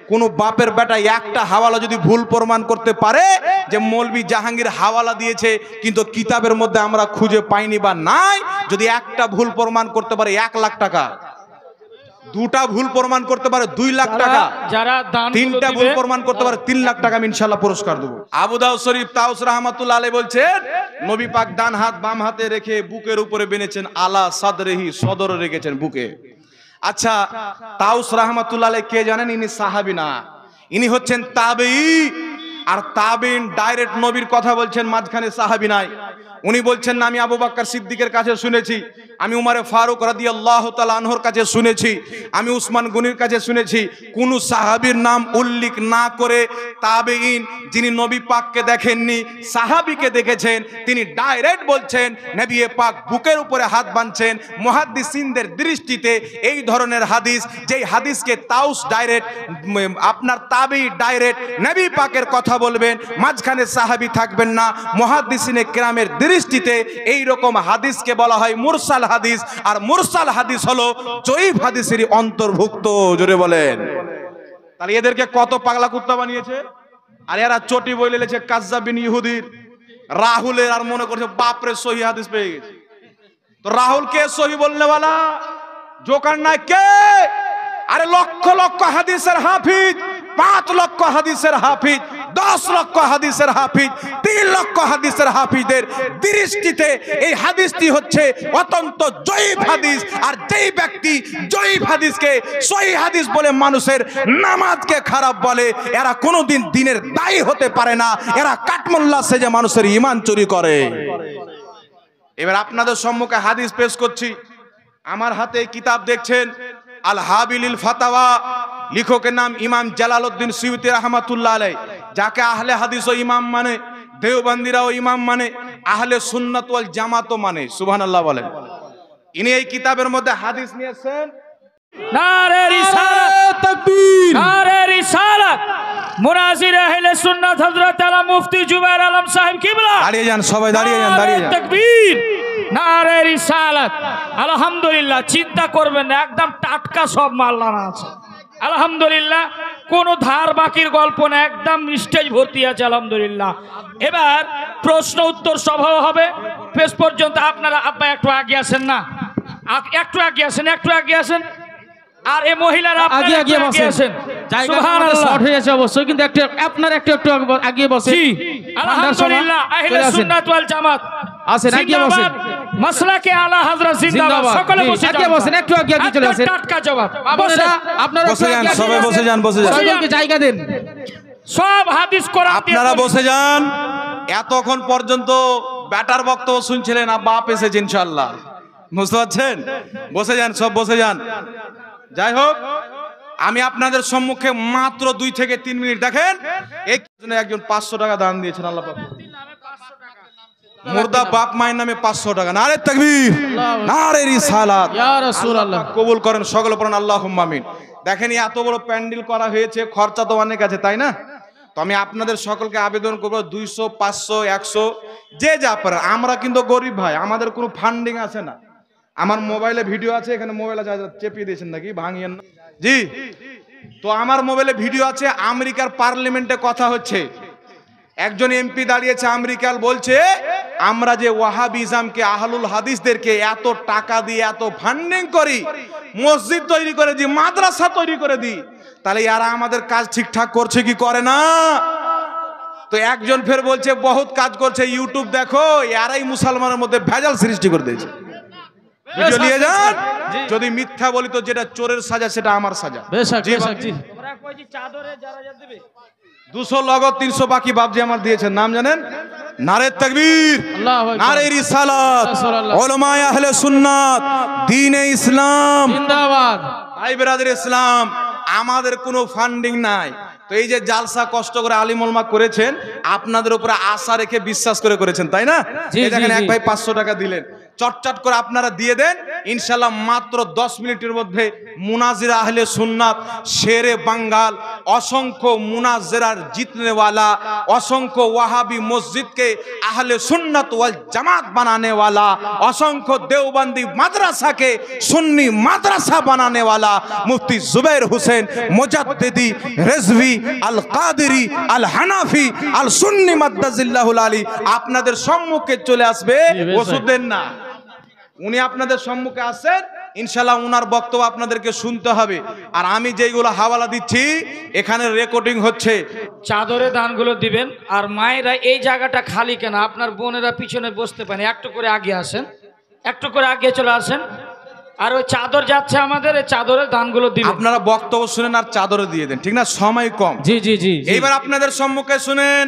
কোন বাপের বেটা একটা হাওয়ালা যদি ভুল প্রমাণ করতে পারে যে মৌলভী জাহাঙ্গীর হাওয়ালা দিয়েছে কিন্তু কিতাবের মধ্যে আমরা খুঁজে পাইনি বা নাই, যদি একটা ভুল প্রমাণ করতে পারে 1 লাখ টাকা, দুটা ভুল প্রমাণ করতে পারে 2 লাখ টাকা, যারা তিনটা ভুল প্রমাণ করতে পারে 3 লাখ টাকা আমি ইনশাআল্লাহ পুরস্কার দেব। আবু দাউদ শরীফ তাউস রাহমাতুল্লাহ আলাইহি বলছেন নবী পাক ডান হাত বাম হাতে রেখে বুকের উপরে বেঁধেছেন, আলা সাদরিহি, সদরে রেখেছেন বুকে। আচ্ছা, তাউস রাহমাতুল্লাহ আলাইহি কে জানেন? ইনি সাহাবী না, ইনি হচ্ছেন তাবেঈ। আর তাবেঈন ডাইরেক্ট নবীর কথা বলছেন, মাঝখানে সাহাবী নাই। উনি বলছেন না, আমি আবু বকর সিদ্দিকের কাছে শুনেছি, আমি উমরে ফারুক রাদিয়াল্লাহু তাআলা আনহুর কাছে শুনেছি, আমি উসমান গনির কাছে শুনেছি। কোন সাহাবীর নাম উল্লেখ না করে তাবেঈন, যিনি নবী পাককে দেখেননি সাহাবীকে দেখেছেন, তিনি ডাইরেক্ট বলছেন নবী পাক বুকের উপরে হাত বাঁধছেন। মুহাদ্দিসিনদের দৃষ্টিতে এই ধরনের হাদিস, যেই হাদিসকে তাউস ডাইরেক্ট, আপনার তাবেঈ ডাইরেক্ট নবী পাকের কথা বলবেন, মাঝখানে সাহাবী থাকবেন না, মুহাদ্দিসিনে কেরামের দৃষ্টিতে এই রকম হাদিসকে বলা হয় মুরসাল হাদিস। আর মুরসাল হাদিস হলো জয়ীফ হাদিসেরই অন্তর্ভুক্ত। জোরে বলেন। তাহলে এদেরকে কত পাগলা কুত্তা বানিয়েছে। আর এরা চটি বলে লেছে কাজ্জাব বিন ইহুদির, রাহুলের, আর মনে করছে বাপরে সহি হাদিস পেয়ে গেছে। তো রাহুল কে সহি বলনে वाला? জোকার না কে? আরে লক্ষ লক্ষ হাদিসের হাফিজ, 5 লক্ষ হাদিসের হাফিজ, 10 লক্ষ হাদিসের হাফিজ, 3 লক্ষ হাদিসের হাফিজদের দৃষ্টিতে এই হাদিসটি হচ্ছে অত্যন্ত জয়ীফ হাদিস। আর যেই ব্যক্তি জয়ীফ হাদিসকে সহিহ হাদিস বলে মানুষের নামাজকে খারাপ বলে, এরা কোনোদিন দিনের দায়ী হতে পারে না। এরা কাটমোল্লা সেজে মানুষের ঈমান চুরি করে। এবার আপনাদের সম্মুখে হাদিস পেশ করছি। আমার হাতে কিতাব দেখছেন, আল হাবিলিল ফাতাওয়া, লেখকের নাম ইমাম জালালউদ্দিন সুয়ুতী রাহমাতুল্লাহ আলাইহি, যাকে আহলে হাদিস ও ইমাম মানে, দেওবন্দিরাও ইমাম মানে, আহলে সুন্নাত ওয়াল জামাতও মানে। সুবহানাল্লাহ বলেন। ইনি এই কিতাবের মধ্যে হাদিস নিয়েছেন। নারে রিসালাত, তাকবীর, নারে রিসালাত, মুনাজির আহলে সুন্নাত হযরত আলা মুফতি জুবাইর আলম সাহেব কিবলা। দাঁড়িয়ে যান সবাই, দাঁড়িয়ে যান, দাঁড়িয়ে যান। তাকবীর, নারে রিসালাত। আলহামদুলিল্লাহ, চিন্তা করবেন না, একদম টাটকা সব মাল আনা আছে। আলহামদুলিল্লাহ, কোনো ধার বাকির গল্প না, একদম স্টেজ ভর্তি আছে। আলহামদুলিল্লাহ। এবার প্রশ্ন উত্তর সভা হবে। শেষ পর্যন্ত আপনারা আব্বা একটু আগে আসেন না, একটু আগে আসেন, একটু আগে আসেন। আর এই মহিলারা আগে আগে বসেন। জায়গা শর্ট হয়ে আছে অবশ্যই, কিন্তু একটু আপনার একটু আগে বসেন। জি, আলহামদুলিল্লাহ, আহলে সুন্নাত ওয়াল জামাত আসেন, আগে বসেন। মাসলাকে আলা হযরত জিন্দাবাদ। সকলে বসে যান, আগে বসেন, একটু আগে চলে আসেন। টাটকা জবাব। আপনারা বসে যান, সবাই বসে যান, বসে যান, সবাইকে জায়গা দেন। সব হাদিস কোরআন দিয়ে আপনারা বসে যান। এতক্ষণ পর্যন্ত ব্যাটার বক্তব্য শুনছিলেন, আর বাপ এসেছে ইনশাআল্লাহ, বুঝতে পারছেন? বসে যান, সব বসে যান। যাই হোক, আমি আপনাদের সম্মুখে মাত্র 2 থেকে 3 মিনিট দেখেন, একজন 500 টাকা দান দিয়েছেন আল্লাহ পাক। মুর্দা বাপ মায়ের নামে 500 টাকা। নারে তাকবীর, নারে রিসালাত। ইয়া রাসূলুল্লাহ, কবুল করেন, সকলে পড়েন আল্লাহুম্মা আমিন। দেখেন এত বড় প্যান্ডেল করা হয়েছে, খরচা তো অনেক আছে, তাই না? তো আমি আপনাদের সকলকে আবেদন করব, 200, 500, 100 যে যা পারে। আমরা কিন্তু গরিব ভাই, আমাদের কোনো ফান্ডিং আছে না। আমার মোবাইলে ভিডিও আছে, এখানে মোবাইলে চেপিয়ে দিয়েছেন নাকি, ভাঙিয়েন না জি। তো আমার মোবাইলে ভিডিও আছে, আমেরিকার পার্লামেন্টে কথা হচ্ছে, একজন এমপি দাঁড়িয়েছে আমেরিকার, বলছে আমরা যে ওয়াহাবিজমকে, আহলুল হাদিসদেরকে এত টাকা দিয়ে এত ফান্ডিং করি, মসজিদ তৈরি করে দিই, মাদ্রাসা তৈরি করে দিই, তাহলে এরা আমাদের কাজ ঠিকঠাক করছে কি করে না? তো একজন ফের বলছে বহুত কাজ করছে, ইউটিউব দেখো, এরাই মুসলমানের মধ্যে ভেজাল সৃষ্টি করে দিয়েছে। ভিডিও নিয়ে যান, যদি মিথ্যা বলি তো যেটা চোরের সাজা সেটা আমার সাজা। জি জি, 200 লগত 300 বাকি বাপজি আমার দিয়েছেন, নাম জানেন? নারে তাকবীর, নারে রিসালাত, উলামায়ে আহলে সুন্নাত, দ্বীনে ইসলাম জিন্দাবাদ। ভাই ব্রাদার ইসলাম, আমাদের কোনো ফান্ডিং নাই। তো এই যে জালসা কষ্ট করে আলিম উলামা করেছেন, আপনাদের উপরে আশা রেখে বিশ্বাস করে করেছেন, তাই না? এই দেখেন এক ভাই 500 টাকা দিলেন, চটচট করে আপনারা দিয়ে দেন ইনশাআল্লাহ। মাত্র 10 মিনিটের মধ্যে মুনাজির আহলে সুন্নাত শেরে বাঙ্গাল असंख्य मुनाज़रार जीतने वाला, असंख्य वहाबी मस्जिद के अहले सुन्नत वल जमात बनाने वाला, असंख्य देवबंदी मदरसा के सुन्नी मदरसा बनाने वाला मुफ्ती जुबैर हुसैन मुजद्दिदी रिजवी अल कादिरी अल हनाफी अल सुन्नी मद्दाजिल्लाहुल आली আপনাদের সম্মুখে চলে আসবে। ওষুধ দেন না, উনি আপনাদের সম্মুখে আসেন, ইনশাআল্লাহ উনার বক্তব্য আপনাদেরকে শুনতে হবে। আর আমি যেগুলো হাওয়ালা দিচ্ছি এখানে রেকর্ডিং হচ্ছে। চাদরে দানগুলো দিবেন। আর মায়েরা এই জায়গাটা খালি কেন, আপনার বোনেরা পিছনে বসতে পারেন, একটু করে আগে আসেন, একটু করে আগে চলে আসেন। আর ওই চাদর যাচ্ছে আমাদের, এই চাদরের দানগুলো দিবেন। আপনারা বক্তব্য শুনেন আর চাদরে দিয়ে দেন, ঠিক না? সময় কম। জি জি জি জি। এইবার আপনাদের সম্মুখে শুনেন